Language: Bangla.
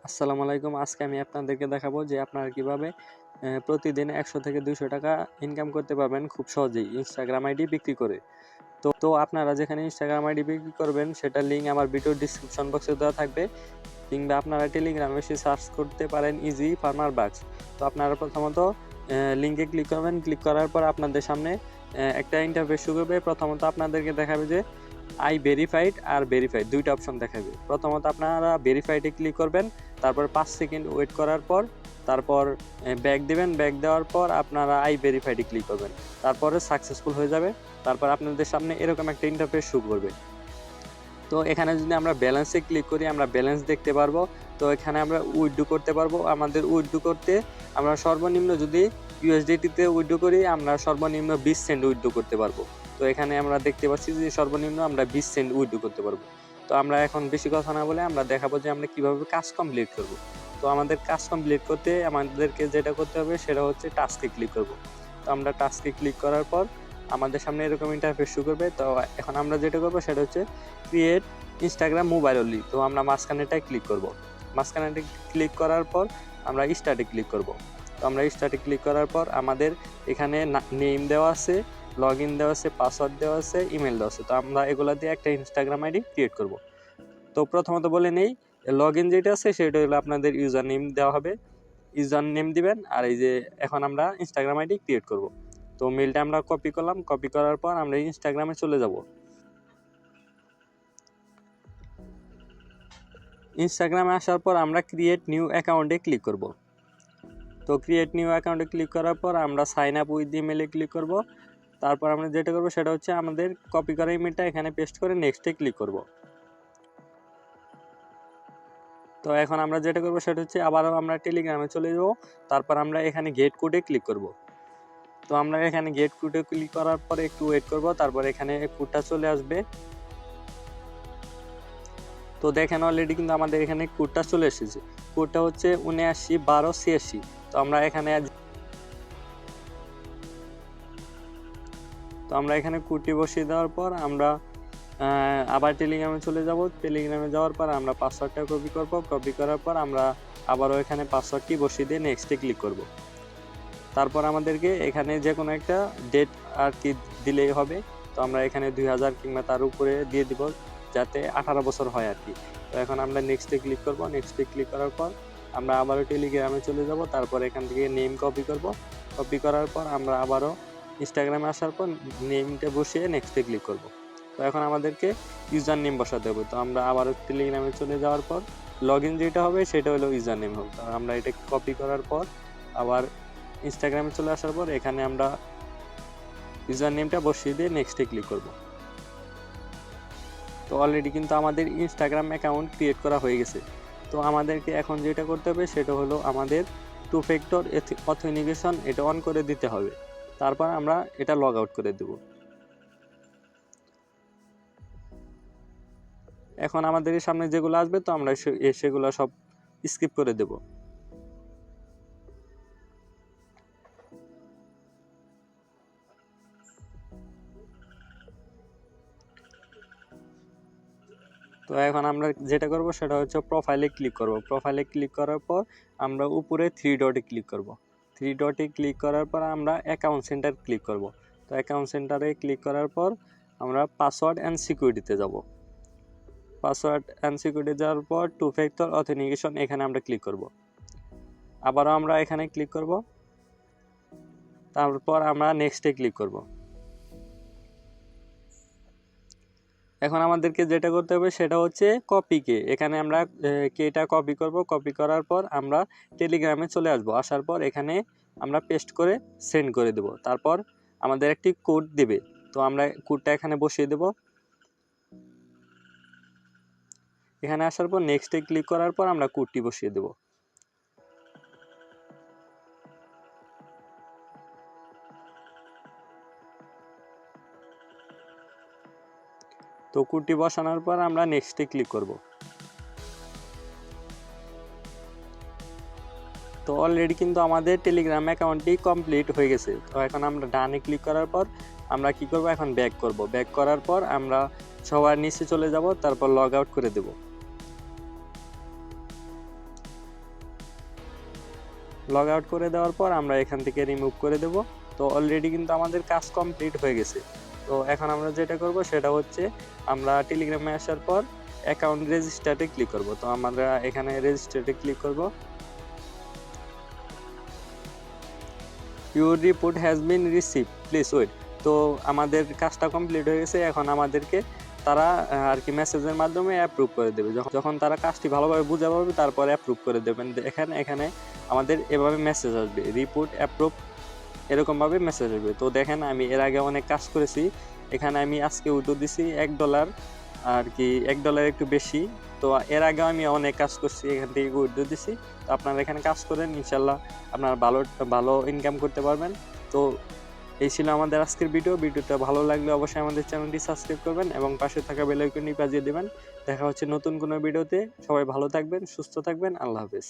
আসসালামু আলাইকুম। আজকে আমি আপনাদেরকে দেখাবো যে আপনারা কিভাবে প্রতিদিন ১০০ থেকে ২০০ টাকা ইনকাম করতে পারবেন খুব সহজেই ইনস্টাগ্রাম আইডি বিক্রি করে। তো আপনারা যেখানে ইনস্টাগ্রাম আইডি বিক্রি করবেন সেটার লিঙ্ক আমার ভিডিওর ডেসক্রিপশন বক্সে দেওয়া থাকবে, কিংবা আপনারা টেলিগ্রামে এসে সার্চ করতে পারেন ইজি ফার্মার বাক্স। তো আপনারা প্রথমত লিঙ্কে ক্লিক করবেন। ক্লিক করার পর আপনাদের সামনে একটা ইন্টারফেস শুরু হবে। প্রথমত আপনাদেরকে দেখাবে যে আই ভেরিফাইড আর ভেরিফাইড দুইটা অপশন দেখাবে। প্রথমত আপনারা ভেরিফাইডে ক্লিক করবেন, তারপর 5 সেকেন্ড ওয়েট করার পর তারপর ব্যাক দিবেন। ব্যাক দেওয়ার পর আপনারা আই ভেরিফাইডে ক্লিক করবেন, তারপরে সাকসেসফুল হয়ে যাবে। তারপর আপনাদের সামনে এরকম একটা ইন্টারফেস শুরু করবে। তো এখানে যদি আমরা ব্যালেন্সে ক্লিক করি আমরা ব্যালেন্স দেখতে পারবো। তো এখানে আমরা উইথড্র করতে পারবো। আমাদের উইথড্র করতে আমরা সর্বনিম্ন যদি ইউএসডিটিতে উইথড্র করি আমরা সর্বনিম্ন 20 সেন্ট উইথড্র করতে পারবো। তো এখানে আমরা দেখতে পাচ্ছি যে সর্বনিম্ন আমরা 20 সেন্ট উইথড্র করতে পারবো। তো আমরা এখন বেশি কথা না বলে আমরা দেখাবো যে আমরা কিভাবে কাজ কমপ্লিট করব। তো আমাদের কাজ কমপ্লিট করতে আমাদেরকে যেটা করতে হবে সেটা হচ্ছে টাস্কে ক্লিক করব। তো আমরা টাস্কে ক্লিক করার পর আমাদের সামনে এরকম ইন্টারফেস শুরু করবে। তো এখন আমরা যেটা করবো সেটা হচ্ছে ক্রিয়েট ইনস্টাগ্রাম মোবাইল অনলি। তো আমরা মাঝখানেটায় ক্লিক করব। মাঝখানেটা ক্লিক করার পর আমরা স্টার্টে ক্লিক করব। তো আমরা স্টার্টে ক্লিক করার পর আমাদের এখানে নেম দেওয়া আছে, লগ ইন দেওয়া আছে, পাসওয়ার্ড দেওয়া আছে, ইমেল দেওয়া আছে। তো আমরা এগুলো দিয়ে একটা ইনস্টাগ্রাম আইডি ক্রিয়েট করব। তো প্রথমত বলে নেই, লগ ইন যেটা আছে সেটা হলো আপনাদের ইউজার নেম দেওয়া হবে, ইউজার নেম দিবেন। আর এই যে এখন আমরা ইনস্টাগ্রাম আইডি ক্রিয়েট করব। তো মেলটা আমরা কপি করলাম। কপি করার পর আমরা ইনস্টাগ্রামে চলে যাব। ইনস্টাগ্রামে আসার পর আমরা ক্রিয়েট নিউ অ্যাকাউন্টে ক্লিক করব। তো ক্রিয়েট নিউ অ্যাকাউন্টে ক্লিক করার পর আমরা সাইন আপ উইথ ইমেলে ক্লিক করব। তারপর আমরা যেটা করব সেটা হচ্ছে আমাদের কপি করা ইমেলটা এখানে পেস্ট করে নেক্সটে ক্লিক করব। তো এখন আমরা যেটা করব সেটা হচ্ছে আবারও আমরা টেলিগ্রামে চলে যাব। তারপর আমরা এখানে গেট কোডে ক্লিক করব। তো আমরা এখানে গেট কোডে ক্লিক করার পরে একটু ওয়েট করব। তারপর এখানে কোডটা চলে আসবে। তো দেখেন অলরেডি কিন্তু আমাদের এখানে কোডটা চলে এসেছে। কোডটা হচ্ছে 791286। তো আমরা এখানে কোডটি বসিয়ে দেওয়ার পর আমরা আবার টেলিগ্রামে চলে যাব। টেলিগ্রামে যাওয়ার পর আমরা পাসওয়ার্ডটা কপি করব। কপি করার পর আমরা আবারও এখানে পাসওয়ার্ডটি বসিয়ে দিয়ে নেক্সটে ক্লিক করব। তারপর আমাদেরকে এখানে যে কোনো একটা ডেট আর কি দিলেই হবে। তো আমরা এখানে 2000 কিংবা তার উপরে দিয়ে দিব, যাতে 18 বছর হয় আর কি। তো এখন আমরা নেক্সটে ক্লিক করব। নেক্সটে ক্লিক করার পর আমরা আবারও টেলিগ্রামে চলে যাব। তারপর এখান থেকে নেম কপি করব। কপি করার পর আমরা আবারও ইনস্টাগ্রামে আসার পর নেমটা বসিয়ে নেক্সটে ক্লিক করব। তো এখন আমাদেরকে ইউজার নেম বসাতে হবে। তো আমরা আবারও টেলিগ্রামে চলে যাওয়ার পর লগ ইন যেটা হবে সেটা হলো ইউজার নেম হবে। তো আমরা এটা কপি করার পর আবার ইনস্টাগ্রামে চলে আসার পর এখানে আমরা ইউজার নেমটা বসিয়ে দিয়ে নেক্সটে ক্লিক করব। তো অলরেডি কিন্তু আমাদের ইনস্টাগ্রাম অ্যাকাউন্ট ক্রিয়েট করা হয়ে গেছে। তো আমাদেরকে এখন যেটা করতে হবে সেটা হলো আমাদের 2 ফ্যাক্টর অথেন্টিকেশন এটা অন করে দিতে হবে। তারপর আমরা এটা লগ আউট করে দেব। এখন আমাদের সামনে যেগুলো আসবে তো আমরা সেগুলো সব স্কিপ করে দেব। তো এখন আমরা যেটা করব সেটা হচ্ছে প্রোফাইলে ক্লিক করব। প্রোফাইলে ক্লিক করার পর আমরা উপরে 3 ডটে ক্লিক করব। 3 ডটে ক্লিক করার পর আমরা অ্যাকাউন্ট সেন্টার ক্লিক করব। তো অ্যাকাউন্ট সেন্টারে ক্লিক করার পর আমরা পাসওয়ার্ড অ্যান্ড সিকিউরিটিতে যাব। পাসওয়ার্ড অ্যান্ড সিকিউরিটি যাওয়ার পর 2 ফ্যাক্টর অথেন্টিকেশন এখানে আমরা ক্লিক করব। আবারও আমরা এখানে ক্লিক করব। তারপর আমরা নেক্সটে ক্লিক করব। এখন আমাদেরকে যেটা করতে হবে সেটা হচ্ছে কপিকে এখানে আমরা কেটা কপি করব। কপি করার পর আমরা টেলিগ্রামে চলে আসব। আসার পর এখানে আমরা পেস্ট করে সেন্ড করে দেব। তারপর আমাদের একটি কোড দেবে। তো আমরা কোডটা এখানে বসিয়ে দেব। এখানে আসার পর নেক্সটে ক্লিক করার পর আমরা কোডটি বসিয়ে দেব। তো কোডটি বসানোর পর আমরা নেক্সটে ক্লিক করব। তো অলরেডি কিন্তু আমাদের টেলিগ্রাম অ্যাকাউন্টটি কমপ্লিট হয়ে গেছে। তো এখন আমরা ডানে ক্লিক করার পর আমরা কি করব, এখন ব্যাক করব। ব্যাক করার পর আমরা সবার নিচে চলে যাব। তারপর লগ আউট করে দেব। লগ আউট করে দেওয়ার পর আমরা এখান থেকে রিমুভ করে দেব। তো অলরেডি কিন্তু আমাদের কাজ কমপ্লিট হয়ে গেছে। তো এখন আমরা যেটা করব সেটা হচ্ছে আমরা টেলিগ্রামে আসার পর অ্যাকাউন্ট রেজিস্টারে ক্লিক করব। তো আমরা এখানে রেজিস্টারে ক্লিক করব। Your report has been receive, please wait. তো আমাদের কাজটা কমপ্লিট হয়ে গেছে। এখন আমাদেরকে তারা আর কি মেসেজের মাধ্যমে অ্যাপ্রুভ করে দেবে। যখন তারা কাজটি ভালোভাবে বুঝে পাবে তারপরে অ্যাপ্রুভ করে দেবেন। এখানে আমাদের এভাবে মেসেজ আসবে, রিপোর্ট অ্যাপ্রুভ, এরকমভাবে মেসেজ আসবে। তো দেখেন আমি এর আগে অনেক কাজ করেছি। এখানে আমি আজকে উইথড্র দিছি $1 আর কি, $1 একটু বেশি। তো এর আগে আমি অনেক কাজ করছি, এখান থেকে উইথড্র দিছি। তো আপনারা এখানে কাজ করেন, ইনশাল্লাহ আপনারা ভালো ইনকাম করতে পারবেন। তো এই ছিল আমাদের আজকের ভিডিওটা ভালো লাগলে অবশ্যই আমাদের চ্যানেলটি সাবস্ক্রাইব করবেন এবং পাশে থাকা বেল আইকনটি বাজিয়ে দেবেন। দেখা হচ্ছে নতুন কোনো ভিডিওতে। সবাই ভালো থাকবেন, সুস্থ থাকবেন। আল্লাহ হাফেজ।